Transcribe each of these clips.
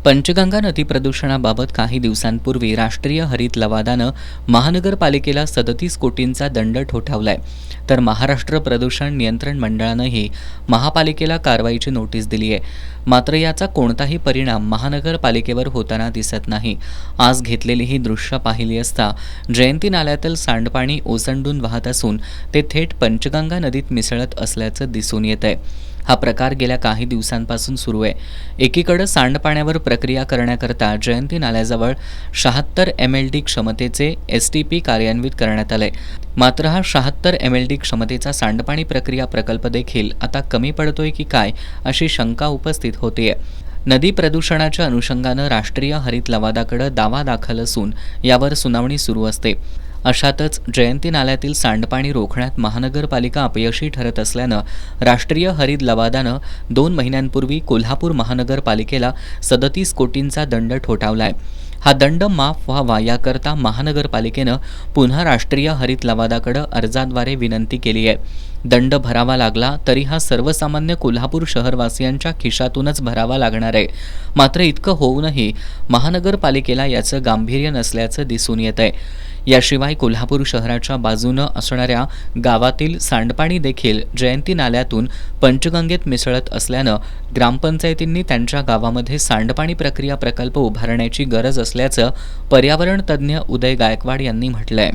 पंचगंगा नदी प्रदूषणाबाबत काही दिवसांपूर्वी राष्ट्रीय हरित लवादानं महानगरपालिकेला 37 कोटींचा दंड ठोठावलाय, तर महाराष्ट्र प्रदूषण नियंत्रण मंडळानंही महापालिकेला कारवाईची नोटीस दिली आहे. मात्र याचा कोणताही परिणाम महानगरपालिकेवर होताना दिसत नाही. आज घेतलेली ही दृश्य पाहिली असता जयंती नाल्यातील सांडपाणी ओसंडून वाहत असून ते थेट पंचगंगा नदीत मिसळत असल्याचं दिसून येत आहे. हा प्रकार गेल्या काही दिवसांपासून सुरू आहे. एकीकडे सांडपाण्यावर प्रक्रिया करण्याकरता जयंती नाल्याजवळ 76 MLD क्षमतेचे STP कार्यान्वित करण्यात आले. मात्र हा 76 MLD क्षमतेचा सांडपाणी प्रक्रिया प्रकल्प देखील आता कमी पडतोय की काय अशी शंका उपस्थित होतीये. नदी प्रदूषणाच्या अनुषंगानं राष्ट्रीय हरित लवादाकडे दावा दाखल असून यावर सुनावणी सुरू असते. अशातच जयंती नाल्यातील सांडपाणी रोखण्यात महानगरपालिका अपयशी ठरत असल्यानं राष्ट्रीय हरित लवादानं 2 महिन्यांपूर्वी कोल्हापूर महानगरपालिकेला 37 कोटींचा दंड ठोठावलाय. हा दंड माफ व्हावा याकरता महानगरपालिकेनं पुन्हा राष्ट्रीय हरित लवादाकडे अर्जाद्वारे विनंती केली आहे. दंड भरावा लागला तरी हा सर्वसामान्य कोल्हापूर शहरवासियांच्या खिशातूनच भरावा लागणार आहे. मात्र इतकं होऊनही महानगरपालिकेला याचं गांभीर्य नसल्याचं दिसून येत आहे. याशिवाय कोल्हापूर शहराच्या बाजूनं असणाऱ्या गावातील सांडपाणी देखील जयंती नाल्यातून पंचगंगेत मिसळत असल्यानं ग्रामपंचायतींनी त्यांच्या गावामध्ये सांडपाणी प्रक्रिया प्रकल्प उभारण्याची गरज असल्याचं पर्यावरण तज्ज्ञ उदय गायकवाड यांनी म्हटलंय.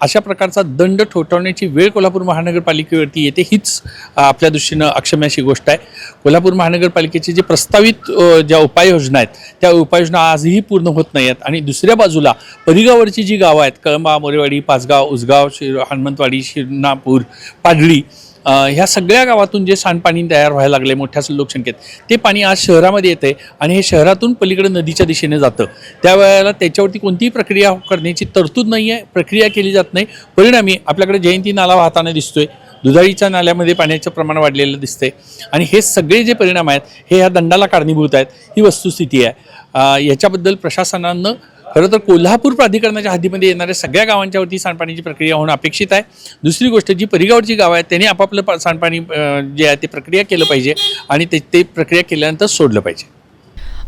अशा प्रकारचा दंड ठोठावण्याची वेळ कोल्हापूर महानगरपालिकेवरती येते हीच आपल्या दृष्टीनं अक्षम्य गोष्ट आहे. कोल्हापूर महानगरपालिकेचे जे प्रस्तावित ज्या उपाययोजना आहेत त्या उपाययोजना आजही पूर्ण होत नाही आहेत आणि दुसऱ्या बाजूला परिगावरची जी गावं आहेत कळंबा, मोरेवाडी, पाचगाव, उसगाव, हनुमंतवाडी, शिरनापूर, पाडळी ह्या सगळ्या गावातून जे सांडपाणी तयार व्हायला लागले मोठ्या लोकसंख्येत ते पाणी आज शहरामध्ये येते आणि हे शहरातून पलीकडे नदीच्या दिशेने जातं. त्यावेळेला त्याच्यावरती कोणतीही प्रक्रिया करण्याची तरतूद नाही आहे, प्रक्रिया केली जात नाही. परिणामी आपल्याकडे जयंती नाला वाहताना दिसतोय, दुधाळीच्या नाल्यामध्ये पाण्याचं प्रमाण वाढलेलं दिसतंय आणि हे सगळे जे परिणाम आहेत हे ह्या दंडाला कारणीभूत आहेत. ही वस्तुस्थिती आहे. याच्याबद्दल प्रशासनानं खरं तर कोल्हापूर प्राधिकरणाच्या हद्दीमध्ये येणाऱ्या सगळ्या गावांच्यावरती सांडपाणीची प्रक्रिया होणं अपेक्षित आहे. दुसरी गोष्ट जी परिगावरची गावं आहेत त्यांनी आपापलं सांडपाणी जे आहे ते प्रक्रिया केलं पाहिजे आणि ते प्रक्रिया केल्यानंतर सोडलं पाहिजे.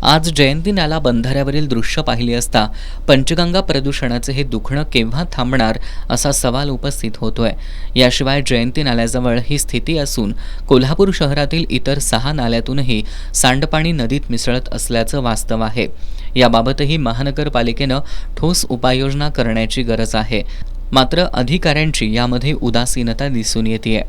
आज जयंती नाला बंधाऱ्यावरील दृश्य पाहिली असता पंचगंगा प्रदूषणाचे हे दुखणं केव्हा थांबणार असा सवाल उपस्थित होतोय. याशिवाय जयंती नाल्याजवळ ही स्थिती असून कोल्हापूर शहरातील इतर 6 नाल्यातूनही सांडपाणी नदीत मिसळत असल्याचं वास्तव आहे. याबाबतही महानगरपालिकेनं ठोस उपाययोजना करण्याची गरज आहे. मात्र अधिकाऱ्यांची यामध्ये उदासीनता दिसून येते.